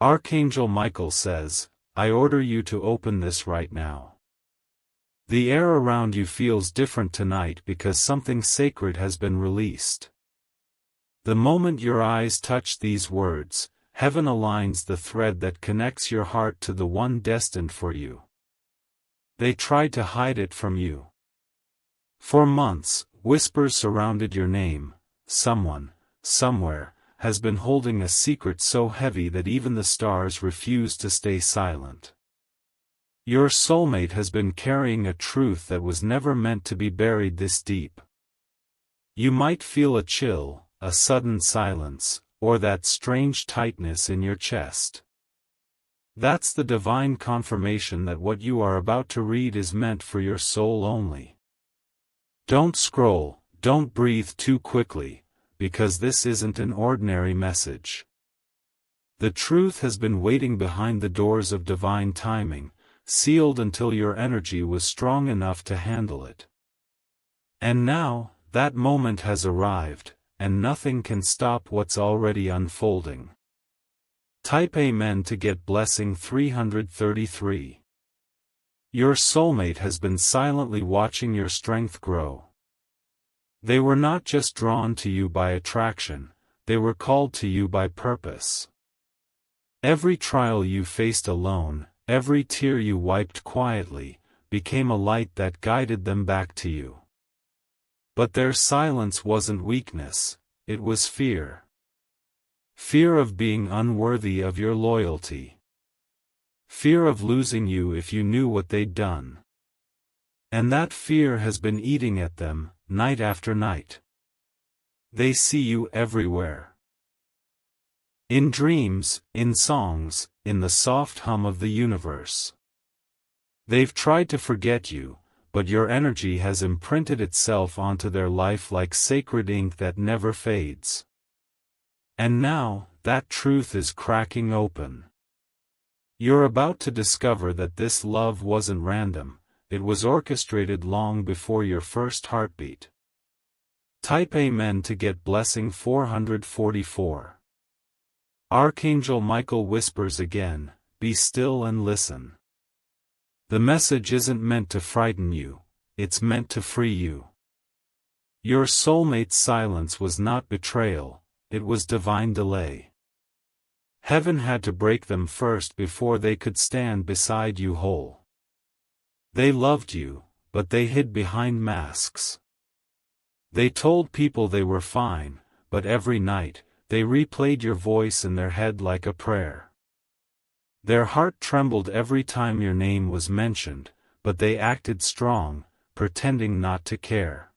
Archangel Michael says, I order you to open this right now. The air around you feels different tonight because something sacred has been released. The moment your eyes touch these words, heaven aligns the thread that connects your heart to the one destined for you. They tried to hide it from you. For months, whispers surrounded your name. Someone, somewhere, has been holding a secret so heavy that even the stars refuse to stay silent. Your soulmate has been carrying a truth that was never meant to be buried this deep. You might feel a chill, a sudden silence, or that strange tightness in your chest. That's the divine confirmation that what you are about to read is meant for your soul only. Don't scroll, don't breathe too quickly, because this isn't an ordinary message. The truth has been waiting behind the doors of divine timing, sealed until your energy was strong enough to handle it. And now, that moment has arrived, and nothing can stop what's already unfolding. Type Amen to get blessing 333. Your soulmate has been silently watching your strength grow. They were not just drawn to you by attraction, they were called to you by purpose. Every trial you faced alone, every tear you wiped quietly, became a light that guided them back to you. But their silence wasn't weakness, it was fear. Fear of being unworthy of your loyalty. Fear of losing you if you knew what they'd done. And that fear has been eating at them, night after night. They see you everywhere. In dreams, in songs, in the soft hum of the universe. They've tried to forget you, but your energy has imprinted itself onto their life like sacred ink that never fades. And now, that truth is cracking open. You're about to discover that this love wasn't random, it was orchestrated long before your first heartbeat. Type Amen to get blessing 444. Archangel Michael whispers again, be still and listen. The message isn't meant to frighten you, it's meant to free you. Your soulmate's silence was not betrayal, it was divine delay. Heaven had to break them first before they could stand beside you whole. They loved you, but they hid behind masks. They told people they were fine, but every night, they replayed your voice in their head like a prayer. Their heart trembled every time your name was mentioned, but they acted strong, pretending not to care.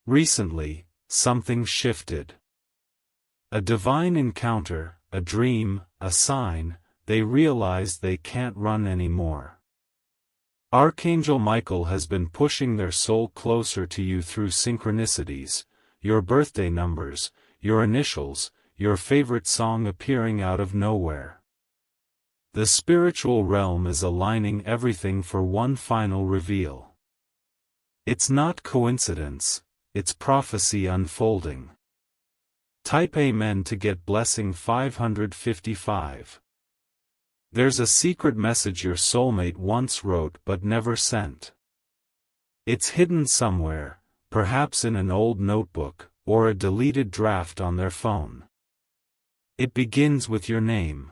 Recently, something shifted. A divine encounter, a dream, a sign, they realized they can't run anymore. Archangel Michael has been pushing their soul closer to you through synchronicities, your birthday numbers, your initials, your favorite song appearing out of nowhere. The spiritual realm is aligning everything for one final reveal. It's not coincidence, it's prophecy unfolding. Type Amen to get blessing 555. There's a secret message your soulmate once wrote but never sent. It's hidden somewhere, perhaps in an old notebook, or a deleted draft on their phone. It begins with your name.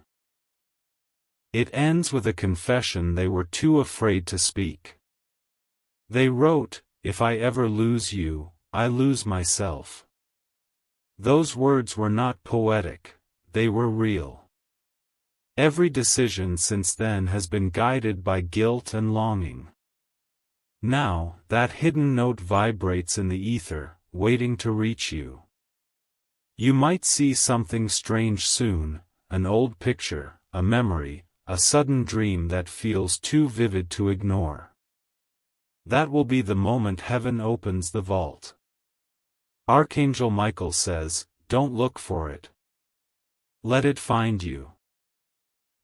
It ends with a confession they were too afraid to speak. They wrote, "If I ever lose you, I lose myself." Those words were not poetic, they were real. Every decision since then has been guided by guilt and longing. Now, that hidden note vibrates in the ether, waiting to reach you. You might see something strange soon, an old picture, a memory, a sudden dream that feels too vivid to ignore. That will be the moment heaven opens the vault. Archangel Michael says, don't look for it. Let it find you.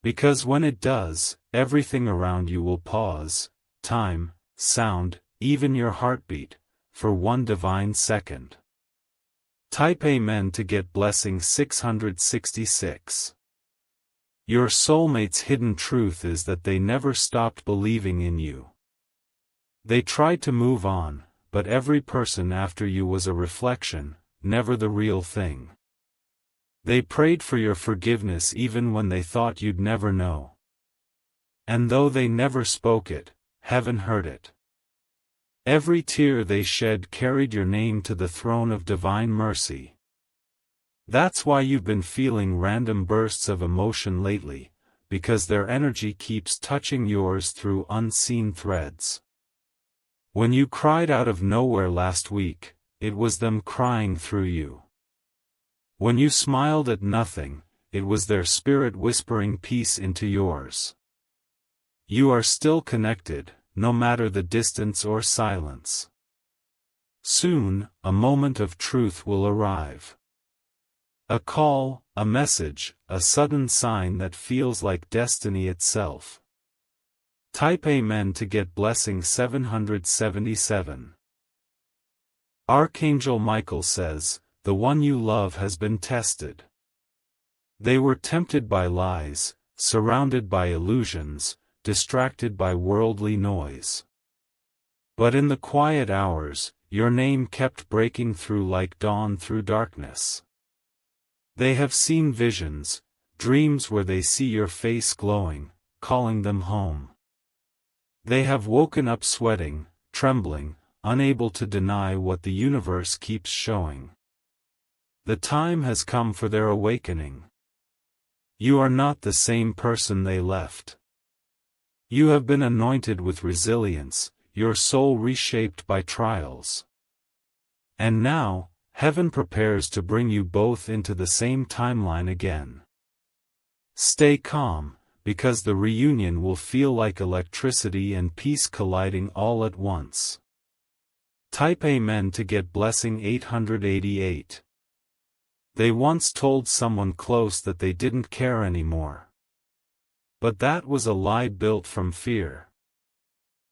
Because when it does, everything around you will pause, time, sound, even your heartbeat, for one divine second. Type Amen to get blessing 666. Your soulmate's hidden truth is that they never stopped believing in you. They tried to move on, but every person after you was a reflection, never the real thing. They prayed for your forgiveness even when they thought you'd never know. And though they never spoke it, heaven heard it. Every tear they shed carried your name to the throne of divine mercy. That's why you've been feeling random bursts of emotion lately, because their energy keeps touching yours through unseen threads. When you cried out of nowhere last week, it was them crying through you. When you smiled at nothing, it was their spirit whispering peace into yours. You are still connected, no matter the distance or silence. Soon, a moment of truth will arrive. A call, a message, a sudden sign that feels like destiny itself. Type Amen to get blessing 777. Archangel Michael says, the one you love has been tested. They were tempted by lies, surrounded by illusions, distracted by worldly noise. But in the quiet hours, your name kept breaking through like dawn through darkness. They have seen visions, dreams where they see your face glowing, calling them home. They have woken up sweating, trembling, unable to deny what the universe keeps showing. The time has come for their awakening. You are not the same person they left. You have been anointed with resilience, your soul reshaped by trials. And now, heaven prepares to bring you both into the same timeline again. Stay calm, because the reunion will feel like electricity and peace colliding all at once. Type Amen to get blessing 888. They once told someone close that they didn't care anymore. But that was a lie built from fear.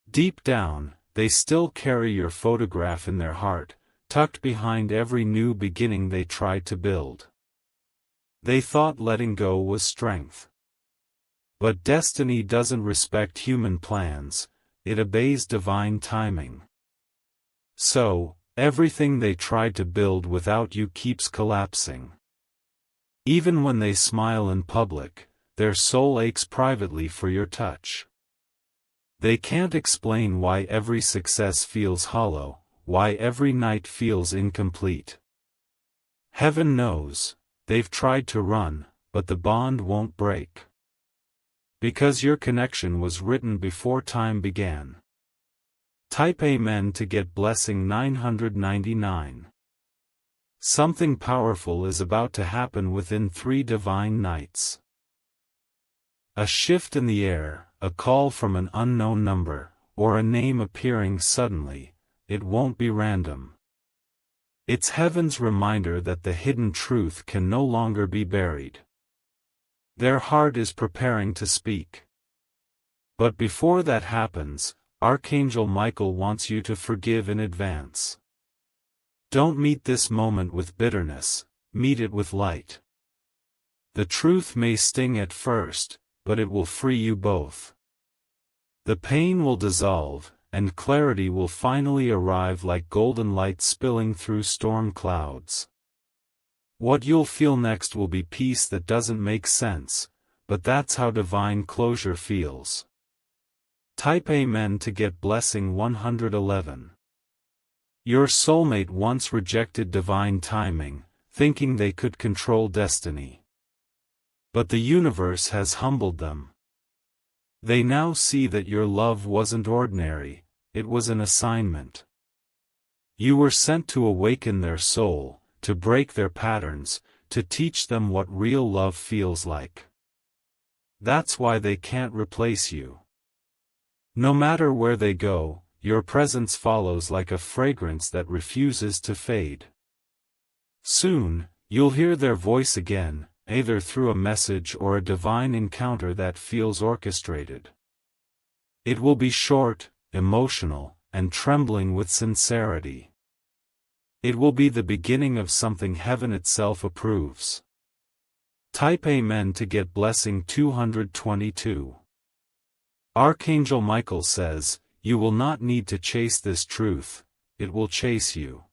Deep down, they still carry your photograph in their heart, tucked behind every new beginning they tried to build. They thought letting go was strength. But destiny doesn't respect human plans, it obeys divine timing. So, everything they tried to build without you keeps collapsing. Even when they smile in public, their soul aches privately for your touch. They can't explain why every success feels hollow, why every night feels incomplete. Heaven knows, they've tried to run, but the bond won't break. Because your connection was written before time began. Type Amen to get blessing 999. Something powerful is about to happen within 3 divine nights. A shift in the air, a call from an unknown number, or a name appearing suddenly, it won't be random. It's heaven's reminder that the hidden truth can no longer be buried. Their heart is preparing to speak. But before that happens, Archangel Michael wants you to forgive in advance. Don't meet this moment with bitterness, meet it with light. The truth may sting at first, but it will free you both. The pain will dissolve, and clarity will finally arrive like golden light spilling through storm clouds. What you'll feel next will be peace that doesn't make sense, but that's how divine closure feels. Type Amen to get blessing 111. Your soulmate once rejected divine timing, thinking they could control destiny. But the universe has humbled them. They now see that your love wasn't ordinary, it was an assignment. You were sent to awaken their soul, to break their patterns, to teach them what real love feels like. That's why they can't replace you. No matter where they go, your presence follows like a fragrance that refuses to fade. Soon, you'll hear their voice again, either through a message or a divine encounter that feels orchestrated. It will be short, emotional, and trembling with sincerity. It will be the beginning of something heaven itself approves. Type Amen to get blessing 222. Archangel Michael says, you will not need to chase this truth, it will chase you.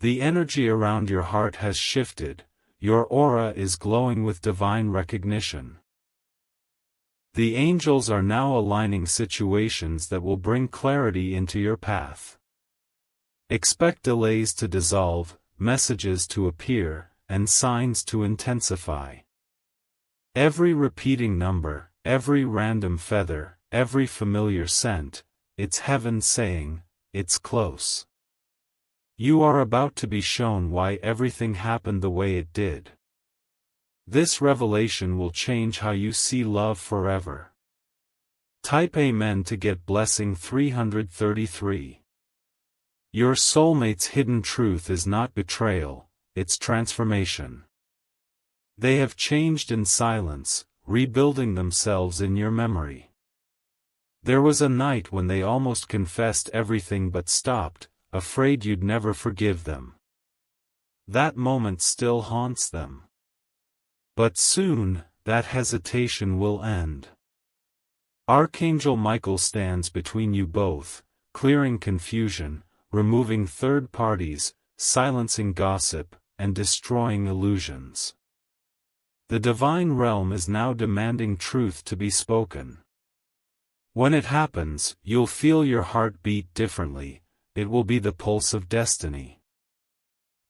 The energy around your heart has shifted, your aura is glowing with divine recognition. The angels are now aligning situations that will bring clarity into your path. Expect delays to dissolve, messages to appear, and signs to intensify. Every repeating number, every random feather, every familiar scent, it's heaven saying, it's close. You are about to be shown why everything happened the way it did. This revelation will change how you see love forever. Type Amen to get blessing 333. Your soulmate's hidden truth is not betrayal, it's transformation. They have changed in silence, rebuilding themselves in your memory. There was a night when they almost confessed everything but stopped, afraid you'd never forgive them. That moment still haunts them. But soon, that hesitation will end. Archangel Michael stands between you both, clearing confusion, removing third parties, silencing gossip, and destroying illusions. The divine realm is now demanding truth to be spoken. When it happens, you'll feel your heart beat differently, it will be the pulse of destiny.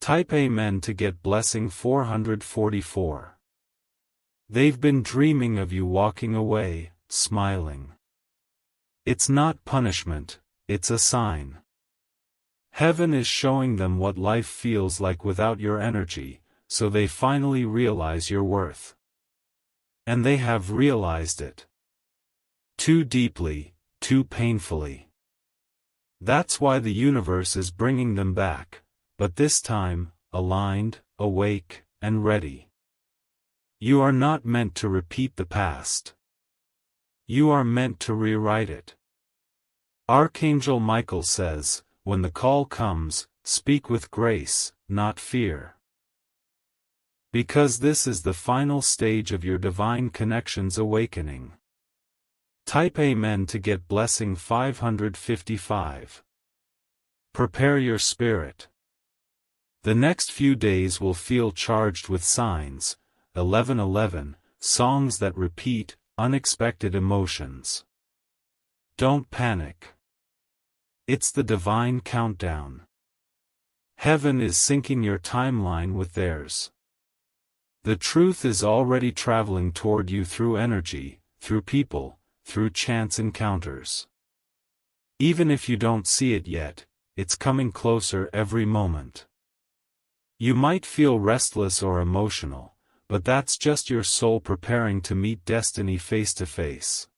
Type Amen to get blessing 444. They've been dreaming of you walking away, smiling. It's not punishment, it's a sign. Heaven is showing them what life feels like without your energy, so they finally realize your worth. And they have realized it. Too deeply, too painfully. That's why the universe is bringing them back, but this time, aligned, awake, and ready. You are not meant to repeat the past. You are meant to rewrite it. Archangel Michael says, when the call comes, speak with grace, not fear. Because this is the final stage of your divine connection's awakening. Type Amen to get blessing 555. Prepare your spirit. The next few days will feel charged with signs, 1111, songs that repeat, unexpected emotions. Don't panic. It's the divine countdown. Heaven is syncing your timeline with theirs. The truth is already traveling toward you through energy, through people, through chance encounters. Even if you don't see it yet, it's coming closer every moment. You might feel restless or emotional, but that's just your soul preparing to meet destiny face to face.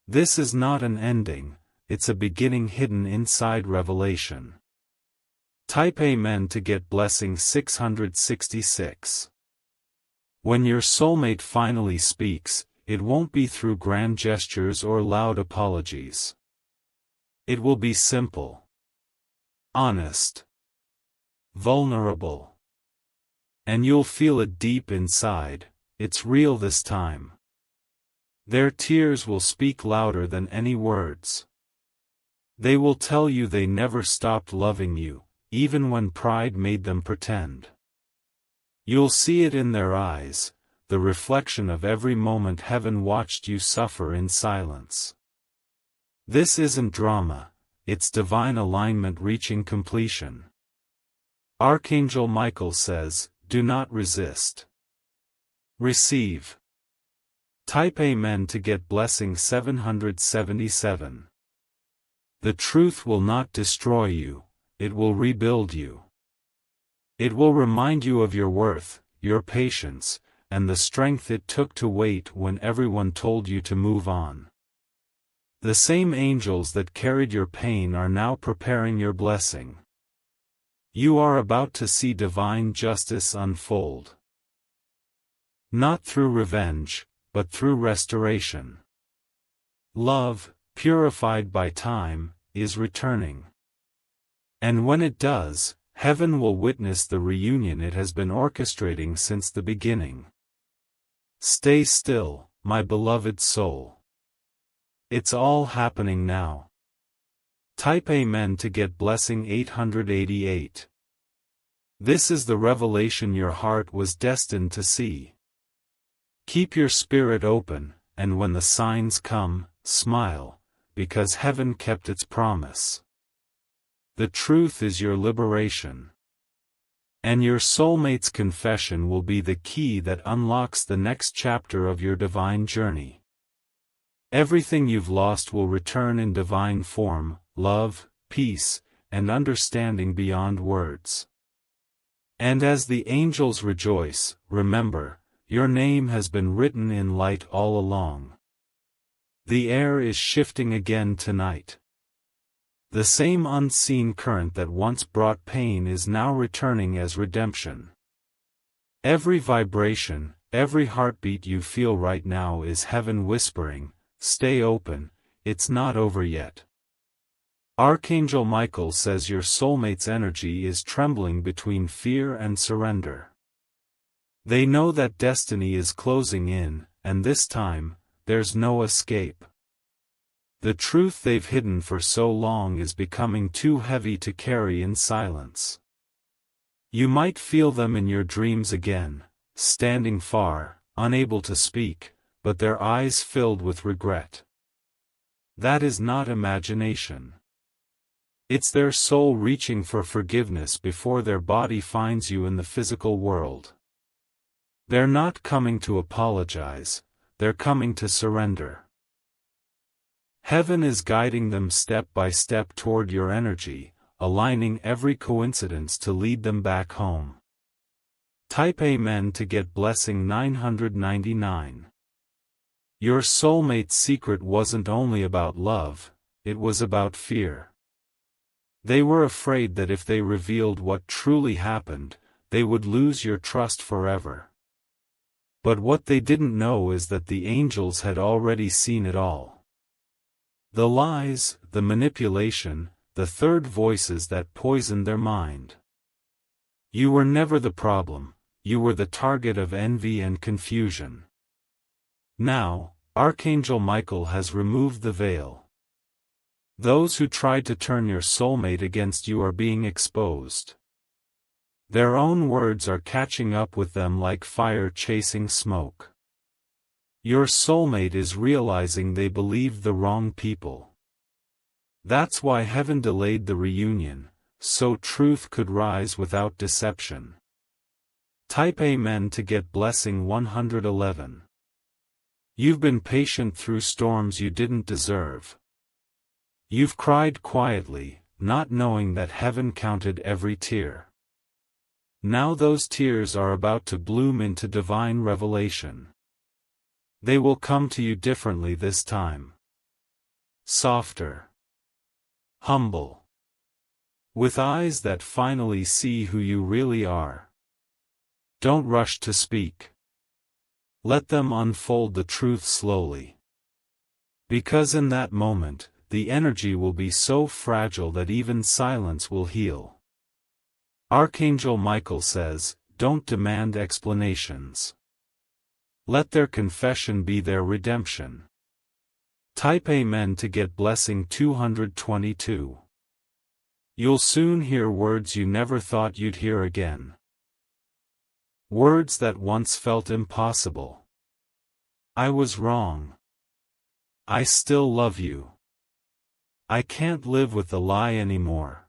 This is not an ending, it's a beginning hidden inside revelation. Type Amen to get blessing 666. When your soulmate finally speaks, it won't be through grand gestures or loud apologies. It will be simple, honest, vulnerable. And you'll feel it deep inside, it's real this time. Their tears will speak louder than any words. They will tell you they never stopped loving you, even when pride made them pretend. You'll see it in their eyes, the reflection of every moment heaven watched you suffer in silence. This isn't drama, it's divine alignment reaching completion. Archangel Michael says, do not resist. Receive. Type Amen to get blessing 777. The truth will not destroy you, it will rebuild you. It will remind you of your worth, your patience, and the strength it took to wait when everyone told you to move on. The same angels that carried your pain are now preparing your blessing. You are about to see divine justice unfold. Not through revenge, but through restoration. Love, purified by time, is returning. And when it does, Heaven will witness the reunion it has been orchestrating since the beginning. Stay still, my beloved soul. It's all happening now. Type Amen to get blessing 888. This is the revelation your heart was destined to see. Keep your spirit open, and when the signs come, smile, because heaven kept its promise. The truth is your liberation. And your soulmate's confession will be the key that unlocks the next chapter of your divine journey. Everything you've lost will return in divine form, love, peace, and understanding beyond words. And as the angels rejoice, remember, your name has been written in light all along. The air is shifting again tonight. The same unseen current that once brought pain is now returning as redemption. Every vibration, every heartbeat you feel right now is heaven whispering, "Stay open, it's not over yet." Archangel Michael says your soulmate's energy is trembling between fear and surrender. They know that destiny is closing in, and this time, there's no escape. The truth they've hidden for so long is becoming too heavy to carry in silence. You might feel them in your dreams again, standing far, unable to speak, but their eyes filled with regret. That is not imagination. It's their soul reaching for forgiveness before their body finds you in the physical world. They're not coming to apologize, they're coming to surrender. Heaven is guiding them step by step toward your energy, aligning every coincidence to lead them back home. Type Amen to get blessing 999. Your soulmate's secret wasn't only about love, it was about fear. They were afraid that if they revealed what truly happened, they would lose your trust forever. But what they didn't know is that the angels had already seen it all. The lies, the manipulation, the third voices that poisoned their mind. You were never the problem, you were the target of envy and confusion. Now, Archangel Michael has removed the veil. Those who tried to turn your soulmate against you are being exposed. Their own words are catching up with them like fire chasing smoke. Your soulmate is realizing they believed the wrong people. That's why heaven delayed the reunion, so truth could rise without deception. Type Amen to get blessing 111. You've been patient through storms you didn't deserve. You've cried quietly, not knowing that heaven counted every tear. Now those tears are about to bloom into divine revelation. They will come to you differently this time. Softer. Humble. With eyes that finally see who you really are. Don't rush to speak. Let them unfold the truth slowly. Because in that moment, the energy will be so fragile that even silence will heal. Archangel Michael says, don't demand explanations. Let their confession be their redemption. Type Amen to get blessing 222. You'll soon hear words you never thought you'd hear again. Words that once felt impossible. I was wrong. I still love you. I can't live with the lie anymore.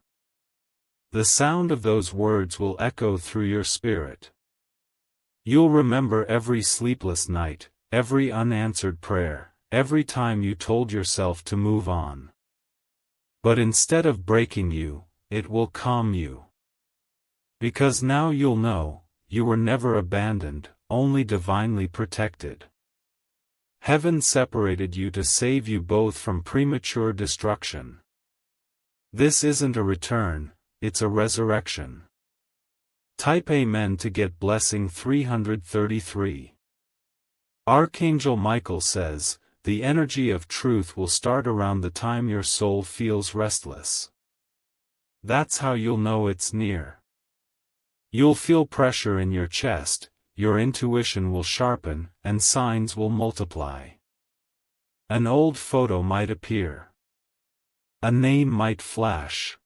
The sound of those words will echo through your spirit. You'll remember every sleepless night, every unanswered prayer, every time you told yourself to move on. But instead of breaking you, it will calm you. Because now you'll know, you were never abandoned, only divinely protected. Heaven separated you to save you both from premature destruction. This isn't a return, it's a resurrection. Type Amen to get blessing 333. Archangel Michael says, the energy of truth will start around the time your soul feels restless. That's how you'll know it's near. You'll feel pressure in your chest, your intuition will sharpen, and signs will multiply. An old photo might appear. A name might flash.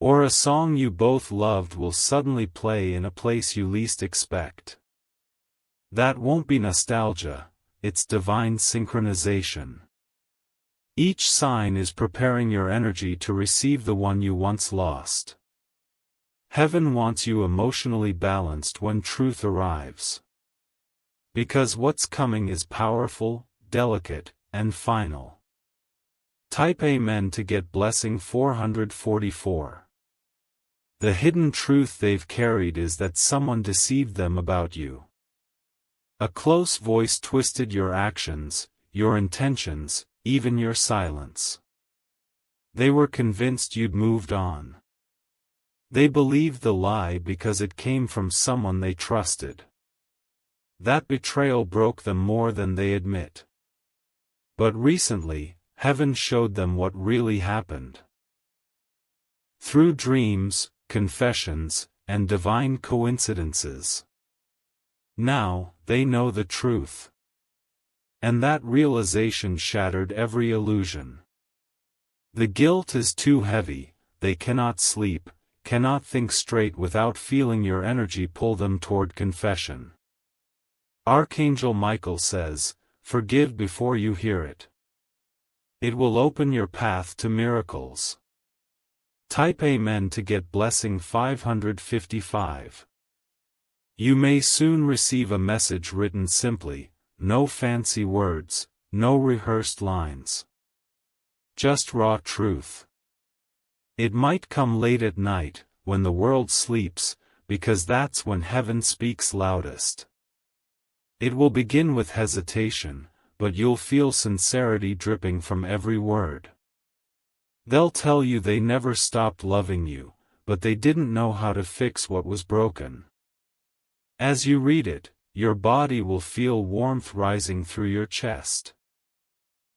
Or a song you both loved will suddenly play in a place you least expect. That won't be nostalgia, it's divine synchronization. Each sign is preparing your energy to receive the one you once lost. Heaven wants you emotionally balanced when truth arrives. Because what's coming is powerful, delicate, and final. Type Amen to get blessing 444. The hidden truth they've carried is that someone deceived them about you. A close voice twisted your actions, your intentions, even your silence. They were convinced you'd moved on. They believed the lie because it came from someone they trusted. That betrayal broke them more than they admit. But recently, heaven showed them what really happened. Through dreams, confessions, and divine coincidences. Now, they know the truth. And that realization shattered every illusion. The guilt is too heavy, they cannot sleep, cannot think straight without feeling your energy pull them toward confession. Archangel Michael says, forgive before you hear it. It will open your path to miracles. Type Amen to get blessing 555. You may soon receive a message written simply, no fancy words, no rehearsed lines. Just raw truth. It might come late at night, when the world sleeps, because that's when heaven speaks loudest. It will begin with hesitation, but you'll feel sincerity dripping from every word. They'll tell you they never stopped loving you, but they didn't know how to fix what was broken. As you read it, your body will feel warmth rising through your chest.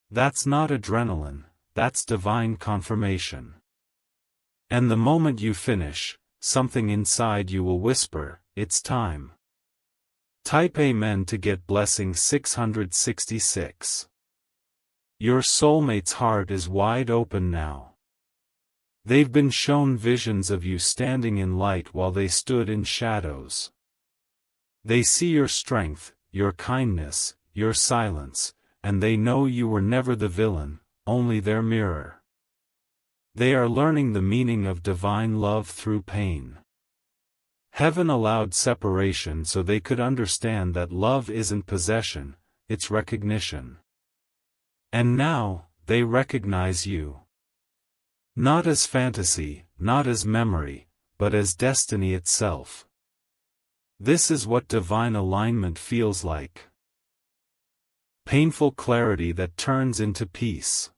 That's not adrenaline, that's divine confirmation. And the moment you finish, something inside you will whisper, it's time. Type Amen to get blessing 666. Your soulmate's heart is wide open now. They've been shown visions of you standing in light while they stood in shadows. They see your strength, your kindness, your silence, and they know you were never the villain, only their mirror. They are learning the meaning of divine love through pain. Heaven allowed separation so they could understand that love isn't possession, it's recognition. And now, they recognize you. Not as fantasy, not as memory, but as destiny itself. This is what divine alignment feels like. Painful clarity that turns into peace.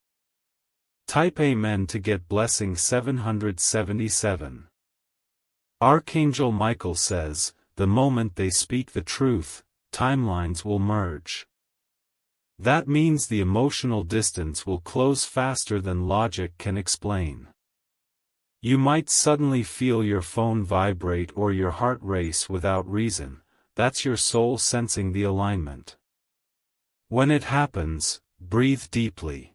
Type Amen to get blessing 777. Archangel Michael says, the moment they speak the truth, timelines will merge. That means the emotional distance will close faster than logic can explain. You might suddenly feel your phone vibrate or your heart race without reason, that's your soul sensing the alignment. When it happens, breathe deeply.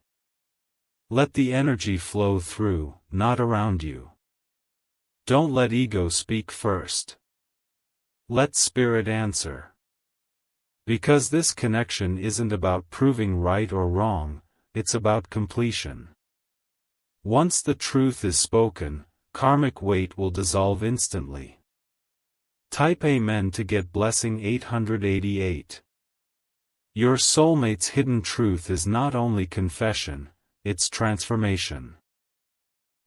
Let the energy flow through, not around you. Don't let ego speak first. Let spirit answer. Because this connection isn't about proving right or wrong, it's about completion. Once the truth is spoken, karmic weight will dissolve instantly. Type Amen to get blessing 888. Your soulmate's hidden truth is not only confession, it's transformation.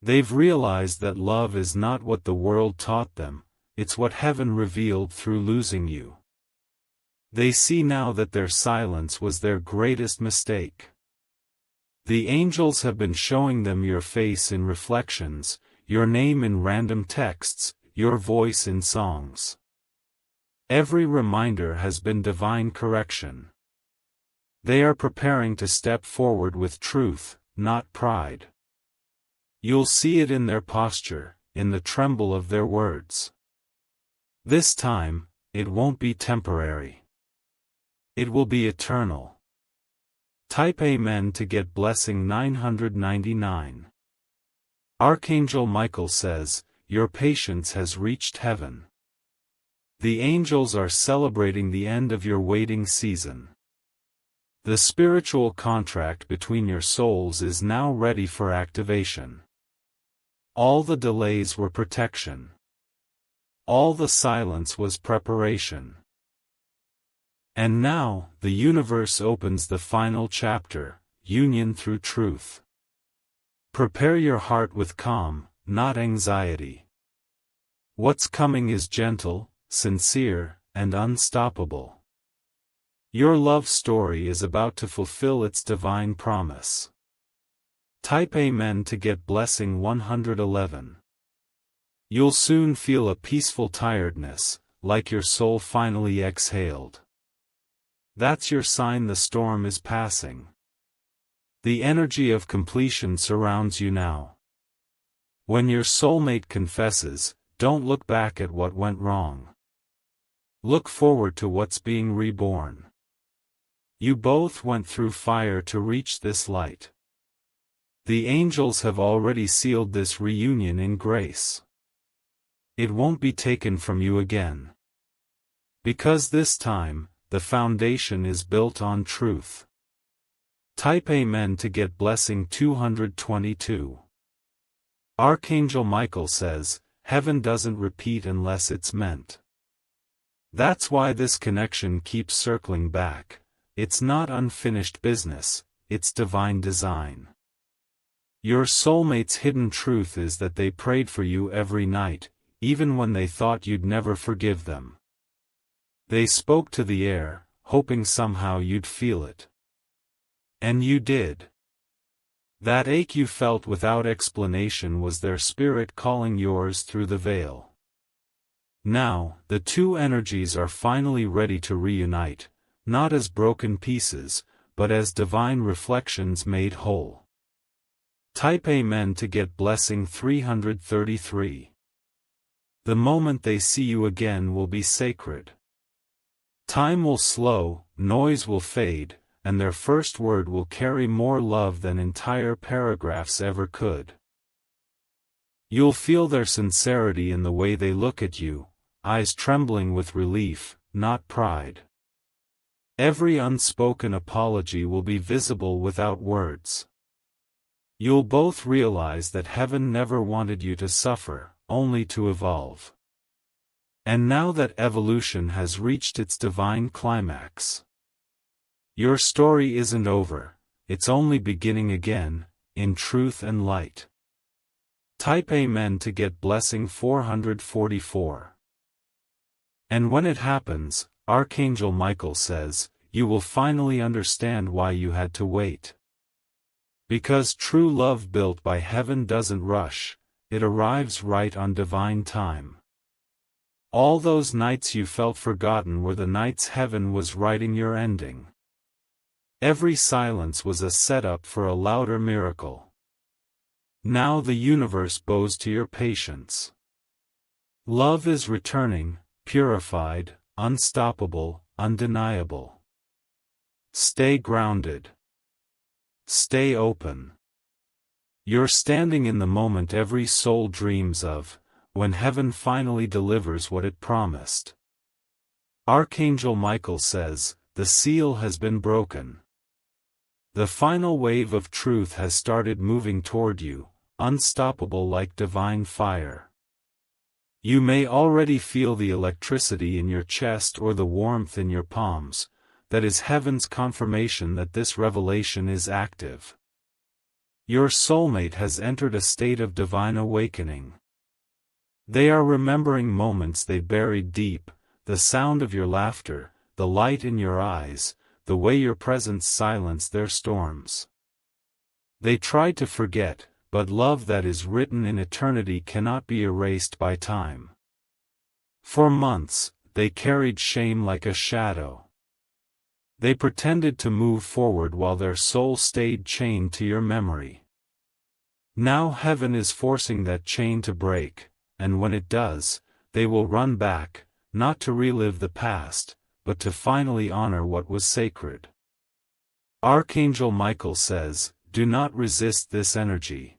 They've realized that love is not what the world taught them, it's what heaven revealed through losing you. They see now that their silence was their greatest mistake. The angels have been showing them your face in reflections, your name in random texts, your voice in songs. Every reminder has been divine correction. They are preparing to step forward with truth, not pride. You'll see it in their posture, in the tremble of their words. This time, it won't be temporary. It will be eternal. Type Amen to get blessing 999. Archangel Michael says, your patience has reached heaven. The angels are celebrating the end of your waiting season. The spiritual contract between your souls is now ready for activation. All the delays were protection. All the silence was preparation. And now, the universe opens the final chapter, union through truth. Prepare your heart with calm, not anxiety. What's coming is gentle, sincere, and unstoppable. Your love story is about to fulfill its divine promise. Type Amen to get blessing 111. You'll soon feel a peaceful tiredness, like your soul finally exhaled. That's your sign the storm is passing. The energy of completion surrounds you now. When your soulmate confesses, don't look back at what went wrong. Look forward to what's being reborn. You both went through fire to reach this light. The angels have already sealed this reunion in grace. It won't be taken from you again. Because this time, the foundation is built on truth. Type Amen to get blessing 222. Archangel Michael says, heaven doesn't repeat unless it's meant. That's why this connection keeps circling back. It's not unfinished business, it's divine design. Your soulmate's hidden truth is that they prayed for you every night, even when they thought you'd never forgive them. They spoke to the air, hoping somehow you'd feel it. And you did. That ache you felt without explanation was their spirit calling yours through the veil. Now, the two energies are finally ready to reunite, not as broken pieces, but as divine reflections made whole. Type Amen to get blessing 333. The moment they see you again will be sacred. Time will slow, noise will fade, and their first word will carry more love than entire paragraphs ever could. You'll feel their sincerity in the way they look at you, eyes trembling with relief, not pride. Every unspoken apology will be visible without words. You'll both realize that heaven never wanted you to suffer, only to evolve. And now that evolution has reached its divine climax, your story isn't over, it's only beginning again, in truth and light. Type Amen to get blessing 444. And when it happens, Archangel Michael says, you will finally understand why you had to wait. Because true love built by heaven doesn't rush, it arrives right on divine time. All those nights you felt forgotten were the nights heaven was writing your ending. Every silence was a setup for a louder miracle. Now the universe bows to your patience. Love is returning, purified, unstoppable, undeniable. Stay grounded. Stay open. You're standing in the moment every soul dreams of, when heaven finally delivers what it promised. Archangel Michael says, the seal has been broken. The final wave of truth has started moving toward you, unstoppable like divine fire. You may already feel the electricity in your chest or the warmth in your palms. That is heaven's confirmation that this revelation is active. Your soulmate has entered a state of divine awakening. They are remembering moments they buried deep, the sound of your laughter, the light in your eyes, the way your presence silenced their storms. They tried to forget, but love that is written in eternity cannot be erased by time. For months, they carried shame like a shadow. They pretended to move forward while their soul stayed chained to your memory. Now heaven is forcing that chain to break, and when it does, they will run back, not to relive the past, but to finally honor what was sacred. Archangel Michael says, do not resist this energy.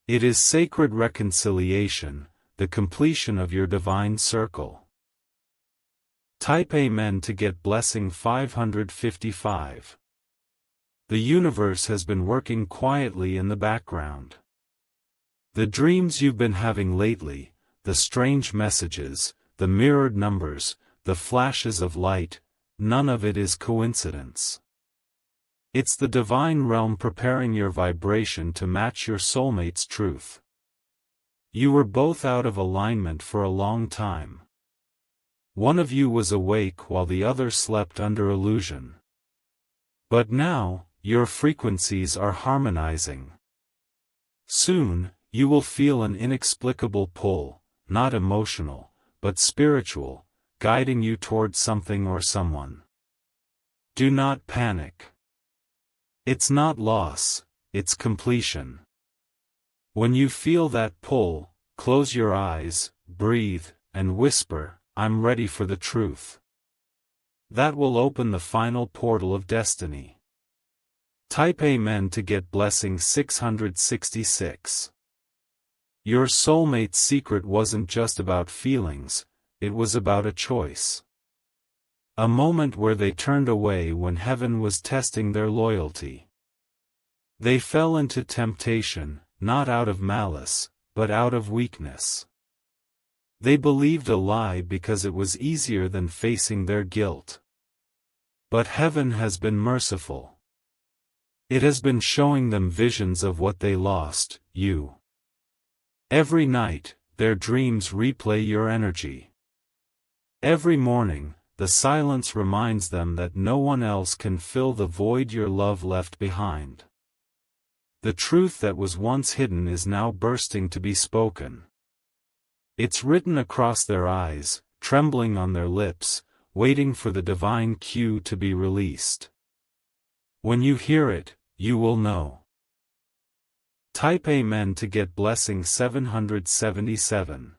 It is sacred reconciliation, the completion of your divine circle. Type Amen to get blessing 555. The universe has been working quietly in the background. The dreams you've been having lately, the strange messages, the mirrored numbers, the flashes of light, none of it is coincidence. It's the divine realm preparing your vibration to match your soulmate's truth. You were both out of alignment for a long time. One of you was awake while the other slept under illusion. But now, your frequencies are harmonizing. Soon, you will feel an inexplicable pull, not emotional, but spiritual, guiding you toward something or someone. Do not panic. It's not loss, it's completion. When you feel that pull, close your eyes, breathe, and whisper, I'm ready for the truth. That will open the final portal of destiny. Type Amen to get blessing 666. Your soulmate's secret wasn't just about feelings, it was about a choice. A moment where they turned away when heaven was testing their loyalty. They fell into temptation, not out of malice, but out of weakness. They believed a lie because it was easier than facing their guilt. But heaven has been merciful. It has been showing them visions of what they lost, you. Every night, their dreams replay your energy. Every morning, the silence reminds them that no one else can fill the void your love left behind. The truth that was once hidden is now bursting to be spoken. It's written across their eyes, trembling on their lips, waiting for the divine cue to be released. When you hear it, you will know. Type Amen to get blessing 777.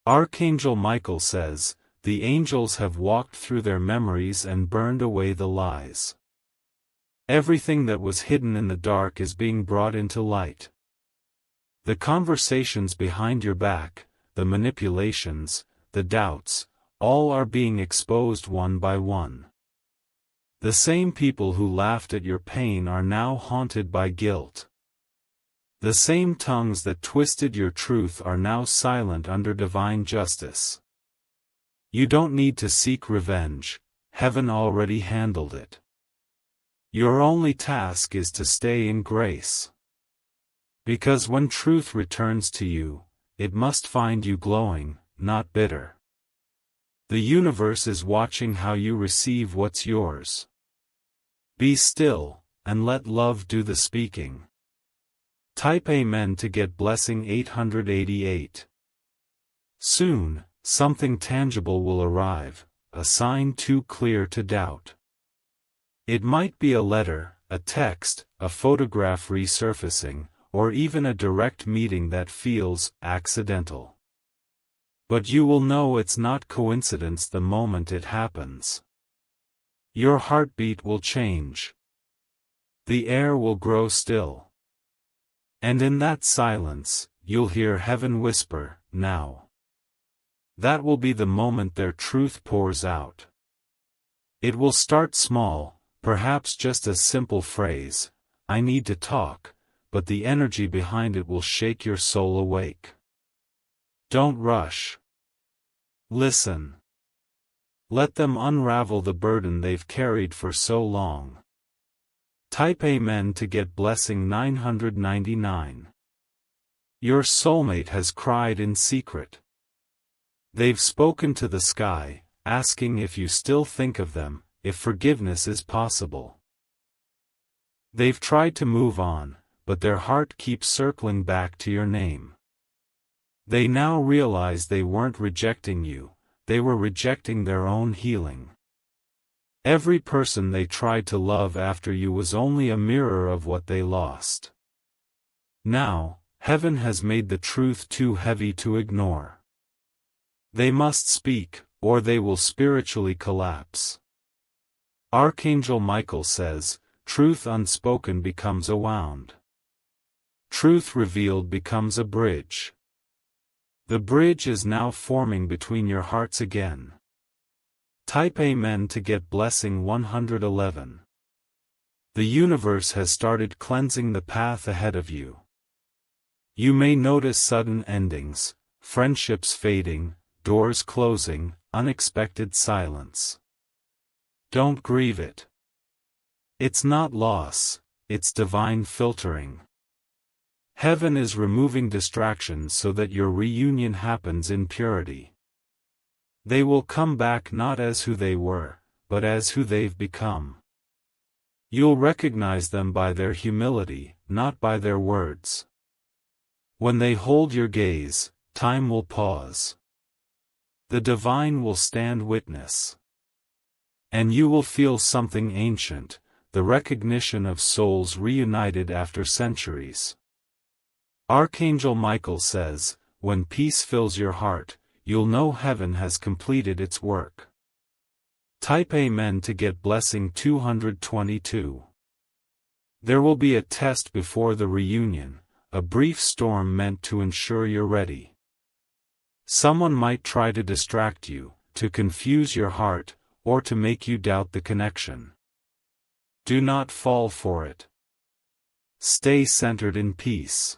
Archangel Michael says, the angels have walked through their memories and burned away the lies. Everything that was hidden in the dark is being brought into light. The conversations behind your back, the manipulations, the doubts, all are being exposed one by one. The same people who laughed at your pain are now haunted by guilt. The same tongues that twisted your truth are now silent under divine justice. You don't need to seek revenge, heaven already handled it. Your only task is to stay in grace. Because when truth returns to you, it must find you glowing, not bitter. The universe is watching how you receive what's yours. Be still, and let love do the speaking. Type Amen to get blessing 888. Soon, something tangible will arrive, a sign too clear to doubt. It might be a letter, a text, a photograph resurfacing, or even a direct meeting that feels accidental. But you will know it's not coincidence the moment it happens. Your heartbeat will change. The air will grow still. And in that silence, you'll hear heaven whisper, now. That will be the moment their truth pours out. It will start small, perhaps just a simple phrase, I need to talk, but the energy behind it will shake your soul awake. Don't rush. Listen. Let them unravel the burden they've carried for so long. Type Amen to get blessing 999. Your soulmate has cried in secret. They've spoken to the sky, asking if you still think of them, if forgiveness is possible. They've tried to move on, but their heart keeps circling back to your name. They now realize they weren't rejecting you, they were rejecting their own healing. Every person they tried to love after you was only a mirror of what they lost. Now, heaven has made the truth too heavy to ignore. They must speak, or they will spiritually collapse. Archangel Michael says, truth unspoken becomes a wound. Truth revealed becomes a bridge. The bridge is now forming between your hearts again. Type Amen to get blessing 111. The universe has started cleansing the path ahead of you. You may notice sudden endings, friendships fading, doors closing, unexpected silence. Don't grieve it. It's not loss, it's divine filtering. Heaven is removing distractions so that your reunion happens in purity. They will come back not as who they were, but as who they've become. You'll recognize them by their humility, not by their words. When they hold your gaze, time will pause. The divine will stand witness. And you will feel something ancient, the recognition of souls reunited after centuries. Archangel Michael says, when peace fills your heart, you'll know heaven has completed its work. Type Amen to get blessing 222. There will be a test before the reunion, a brief storm meant to ensure you're ready. Someone might try to distract you, to confuse your heart, or to make you doubt the connection. Do not fall for it. Stay centered in peace.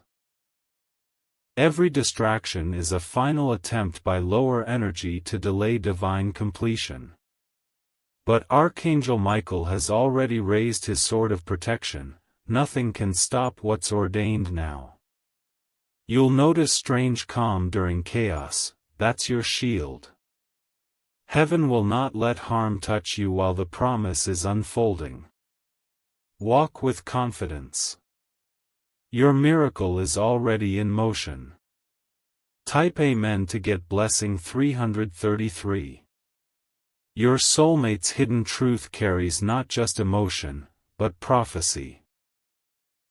Every distraction is a final attempt by lower energy to delay divine completion. But Archangel Michael has already raised his sword of protection. Nothing can stop what's ordained now. You'll notice strange calm during chaos, that's your shield. Heaven will not let harm touch you while the promise is unfolding. Walk with confidence. Your miracle is already in motion. Type Amen to get blessing 333. Your soulmate's hidden truth carries not just emotion, but prophecy.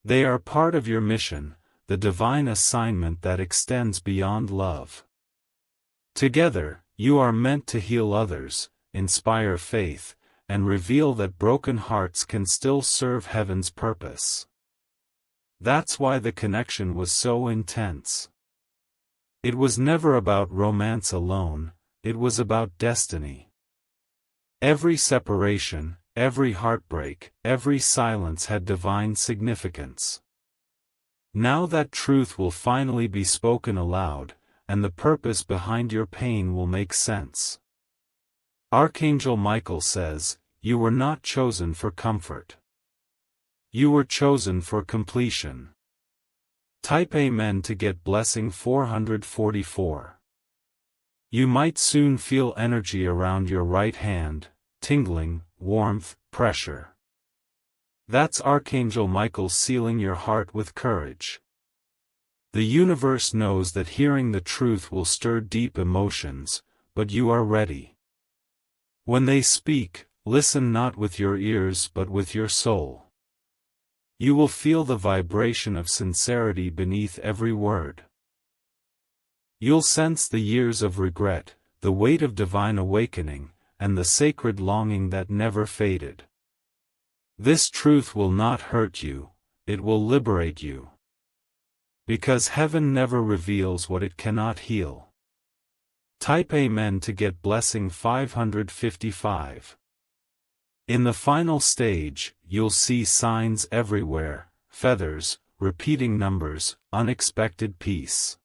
They are part of your mission, the divine assignment that extends beyond love. Together, you are meant to heal others, inspire faith, and reveal that broken hearts can still serve heaven's purpose. That's why the connection was so intense. It was never about romance alone, it was about destiny. Every separation, every heartbreak, every silence had divine significance. Now that truth will finally be spoken aloud, and the purpose behind your pain will make sense. Archangel Michael says, you were not chosen for comfort. You were chosen for completion. Type Amen to get blessing 444. You might soon feel energy around your right hand, tingling, warmth, pressure. That's Archangel Michael sealing your heart with courage. The universe knows that hearing the truth will stir deep emotions, but you are ready. When they speak, listen not with your ears but with your soul. You will feel the vibration of sincerity beneath every word. You'll sense the years of regret, the weight of divine awakening, and the sacred longing that never faded. This truth will not hurt you, it will liberate you. Because heaven never reveals what it cannot heal. Type Amen to get blessing 555. In the final stage, you'll see signs everywhere, feathers, repeating numbers, unexpected peace.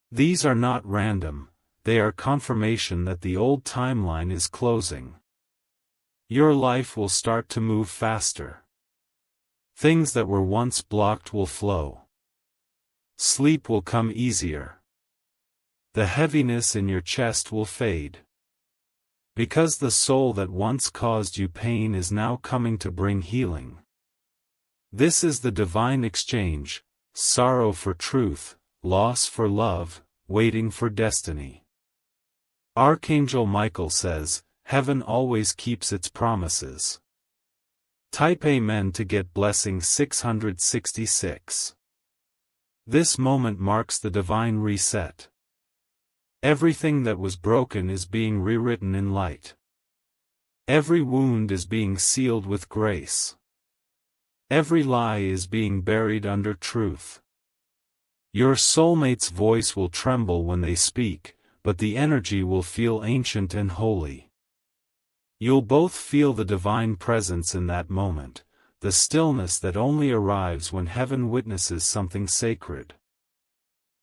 These are not random, they are confirmation that the old timeline is closing. Your life will start to move faster. Things that were once blocked will flow. Sleep will come easier. The heaviness in your chest will fade. Because the soul that once caused you pain is now coming to bring healing. This is the divine exchange, sorrow for truth, loss for love, waiting for destiny. Archangel Michael says, heaven always keeps its promises. Type Amen to get blessing 666. This moment marks the divine reset. Everything that was broken is being rewritten in light. Every wound is being sealed with grace. Every lie is being buried under truth. Your soulmate's voice will tremble when they speak, but the energy will feel ancient and holy. You'll both feel the divine presence in that moment, the stillness that only arrives when heaven witnesses something sacred.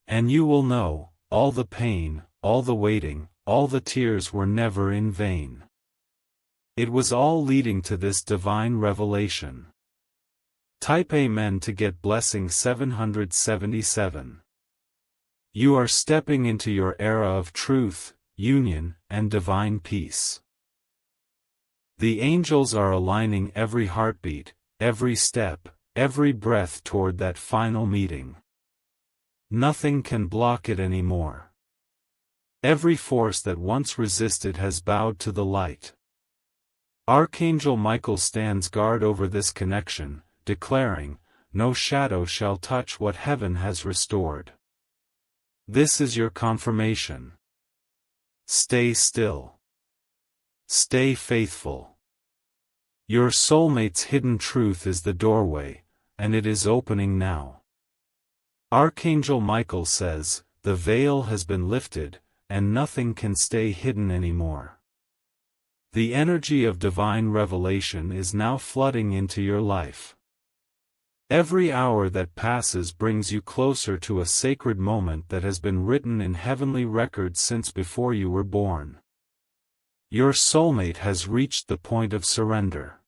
And you will know, all the pain, all the waiting, all the tears were never in vain. It was all leading to this divine revelation. Type Amen to get blessing 777. You are stepping into your era of truth, union, and divine peace. The angels are aligning every heartbeat, every step, every breath toward that final meeting. Nothing can block it anymore. Every force that once resisted has bowed to the light. Archangel Michael stands guard over this connection, declaring, "No shadow shall touch what heaven has restored." This is your confirmation. Stay still. Stay faithful. Your soulmate's hidden truth is the doorway, and it is opening now. Archangel Michael says, the veil has been lifted, and nothing can stay hidden anymore. The energy of divine revelation is now flooding into your life. Every hour that passes brings you closer to a sacred moment that has been written in heavenly records since before you were born. Your soulmate has reached the point of surrender.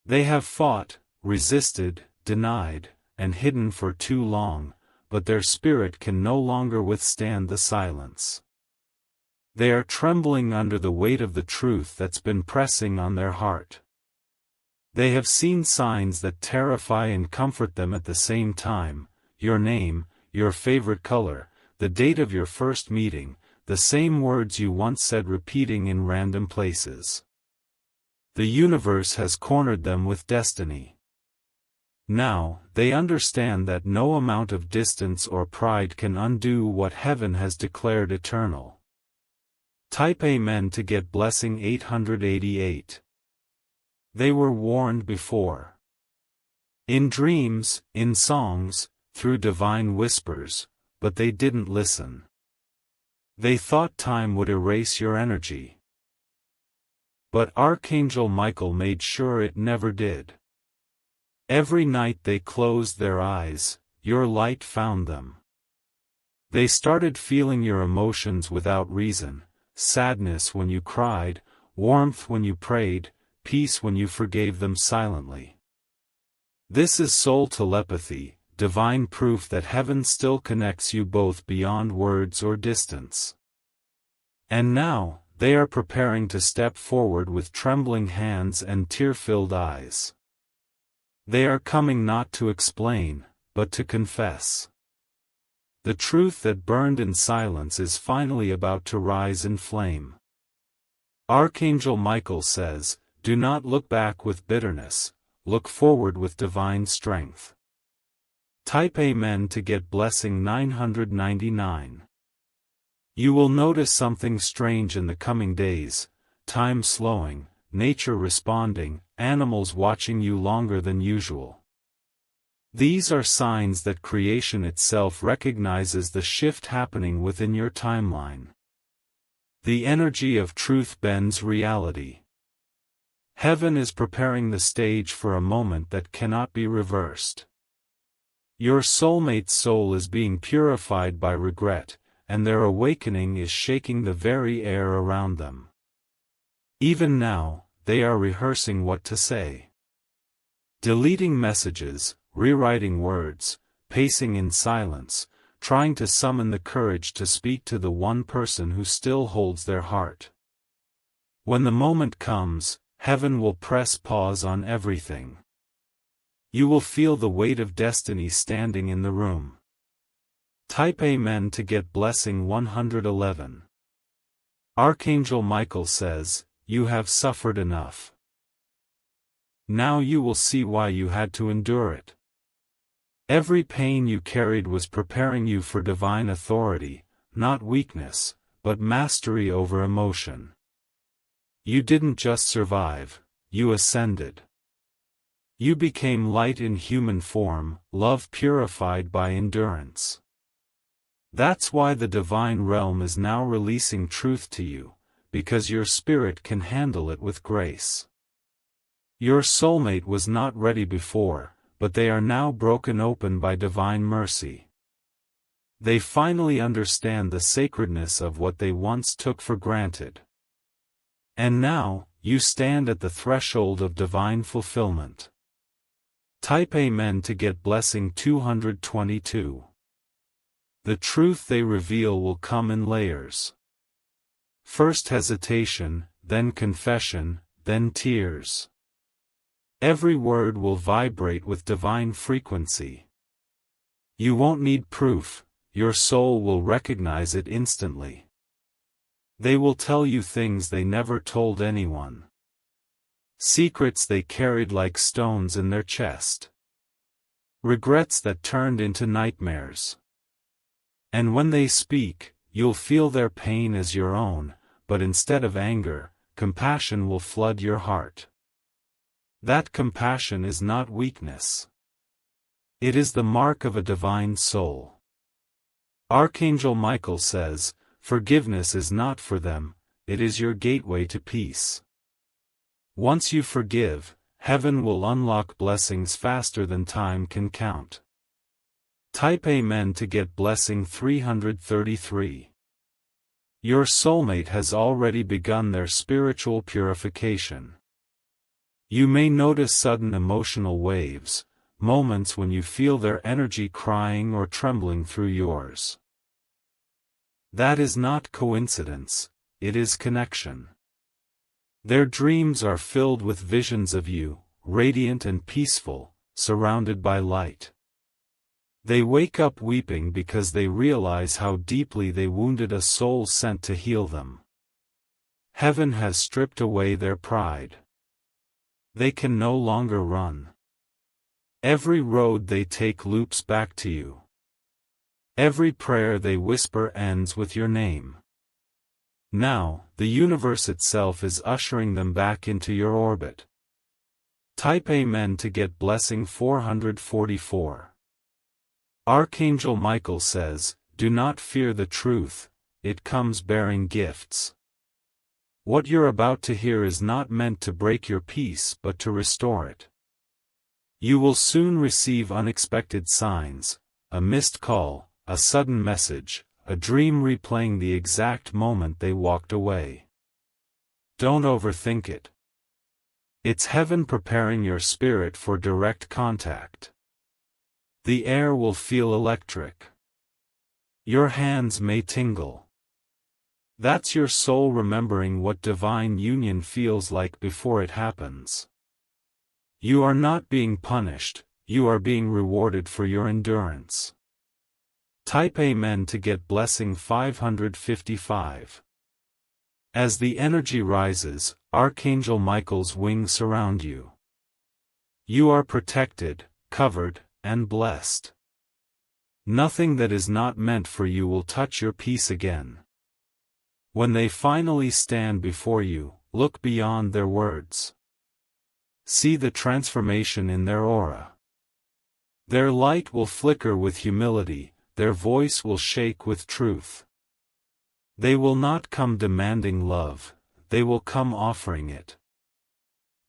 They have fought, resisted, denied, and hidden for too long, but their spirit can no longer withstand the silence. They are trembling under the weight of the truth that's been pressing on their heart. They have seen signs that terrify and comfort them at the same time: your name, your favorite color, the date of your first meeting, the same words you once said repeating in random places. The universe has cornered them with destiny. Now, they understand that no amount of distance or pride can undo what heaven has declared eternal. Type Amen to get blessing 888. They were warned before. In dreams, in songs, through divine whispers, but they didn't listen. They thought time would erase your energy. But Archangel Michael made sure it never did. Every night they closed their eyes, your light found them. They started feeling your emotions without reason: sadness when you cried, warmth when you prayed, peace when you forgave them silently. This is soul telepathy, divine proof that heaven still connects you both beyond words or distance. And now, they are preparing to step forward with trembling hands and tear-filled eyes. They are coming not to explain, but to confess. The truth that burned in silence is finally about to rise in flame. Archangel Michael says, do not look back with bitterness, look forward with divine strength. Type Amen to get blessing 999. You will notice something strange in the coming days: time slowing, nature responding, animals watching you longer than usual. These are signs that creation itself recognizes the shift happening within your timeline. The energy of truth bends reality. Heaven is preparing the stage for a moment that cannot be reversed. Your soulmate's soul is being purified by regret, and their awakening is shaking the very air around them. Even now, they are rehearsing what to say. Deleting messages, rewriting words, pacing in silence, trying to summon the courage to speak to the one person who still holds their heart. When the moment comes, heaven will press pause on everything. You will feel the weight of destiny standing in the room. Type Amen to get blessing 111. Archangel Michael says, you have suffered enough. Now you will see why you had to endure it. Every pain you carried was preparing you for divine authority, not weakness, but mastery over emotion. You didn't just survive, you ascended. You became light in human form, love purified by endurance. That's why the divine realm is now releasing truth to you, because your spirit can handle it with grace. Your soulmate was not ready before, but they are now broken open by divine mercy. They finally understand the sacredness of what they once took for granted. And now, you stand at the threshold of divine fulfillment. Type Amen to get blessing 222. The truth they reveal will come in layers. First hesitation, then confession, then tears. Every word will vibrate with divine frequency. You won't need proof, your soul will recognize it instantly. They will tell you things they never told anyone. Secrets they carried like stones in their chest. Regrets that turned into nightmares. And when they speak, you'll feel their pain as your own, but instead of anger, compassion will flood your heart. That compassion is not weakness. It is the mark of a divine soul. Archangel Michael says, forgiveness is not for them, it is your gateway to peace. Once you forgive, heaven will unlock blessings faster than time can count. Type Amen to get blessing 333. Your soulmate has already begun their spiritual purification. You may notice sudden emotional waves, moments when you feel their energy crying or trembling through yours. That is not coincidence, it is connection. Their dreams are filled with visions of you, radiant and peaceful, surrounded by light. They wake up weeping because they realize how deeply they wounded a soul sent to heal them. Heaven has stripped away their pride. They can no longer run. Every road they take loops back to you. Every prayer they whisper ends with your name. Now, the universe itself is ushering them back into your orbit. Type Amen to get blessing 444. Archangel Michael says, do not fear the truth, it comes bearing gifts. What you're about to hear is not meant to break your peace but to restore it. You will soon receive unexpected signs, a missed call, a sudden message, a dream replaying the exact moment they walked away. Don't overthink it. It's heaven preparing your spirit for direct contact. The air will feel electric. Your hands may tingle. That's your soul remembering what divine union feels like before it happens. You are not being punished, you are being rewarded for your endurance. Type Amen to get blessing 555. As the energy rises, Archangel Michael's wings surround you. You are protected, covered, and blessed. Nothing that is not meant for you will touch your peace again. When they finally stand before you, look beyond their words. See the transformation in their aura. Their light will flicker with humility, their voice will shake with truth. They will not come demanding love, they will come offering it.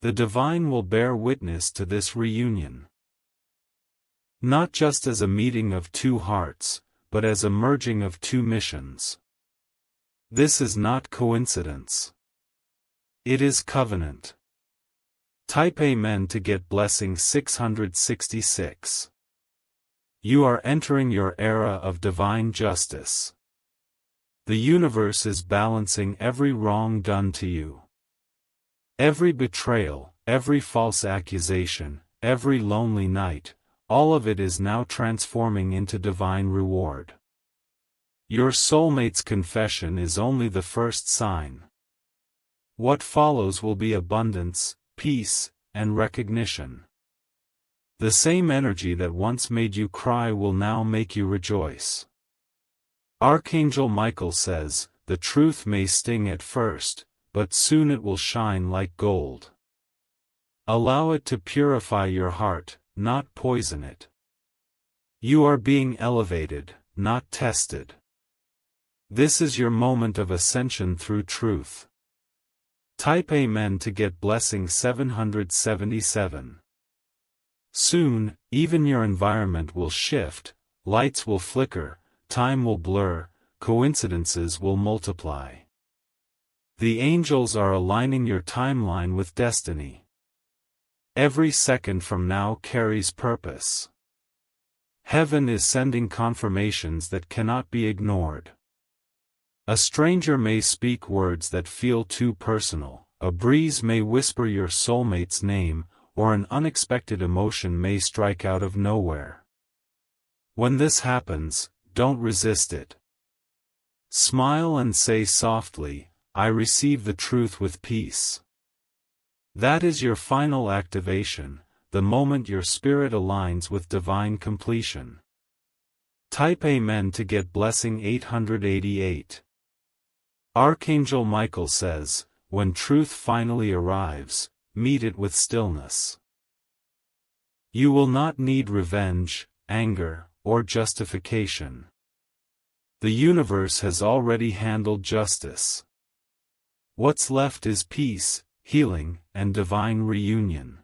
The divine will bear witness to this reunion. Not just as a meeting of two hearts, but as a merging of two missions. This is not coincidence. It is covenant. Type Amen to get blessing 666. You are entering your era of divine justice. The universe is balancing every wrong done to you. Every betrayal, every false accusation, every lonely night, all of it is now transforming into divine reward. Your soulmate's confession is only the first sign. What follows will be abundance, peace, and recognition. The same energy that once made you cry will now make you rejoice. Archangel Michael says, the truth may sting at first, but soon it will shine like gold. Allow it to purify your heart, not poison it. You are being elevated, not tested. This is your moment of ascension through truth. Type Amen to get blessing 777. Soon, even your environment will shift, lights will flicker, time will blur, coincidences will multiply. The angels are aligning your timeline with destiny. Every second from now carries purpose. Heaven is sending confirmations that cannot be ignored. A stranger may speak words that feel too personal, a breeze may whisper your soulmate's name, or an unexpected emotion may strike out of nowhere. When this happens, don't resist it. Smile and say softly, I receive the truth with peace. That is your final activation, the moment your spirit aligns with divine completion. Type Amen to get blessing 888. Archangel Michael says, when truth finally arrives, meet it with stillness. You will not need revenge, anger, or justification. The universe has already handled justice. What's left is peace, healing, and divine reunion.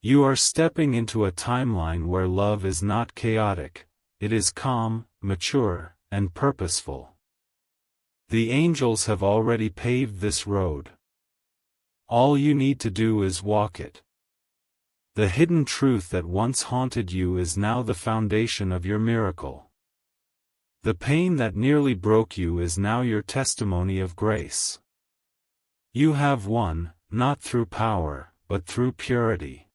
You are stepping into a timeline where love is not chaotic, it is calm, mature, and purposeful. The angels have already paved this road. All you need to do is walk it. The hidden truth that once haunted you is now the foundation of your miracle. The pain that nearly broke you is now your testimony of grace. You have won, not through power, but through purity.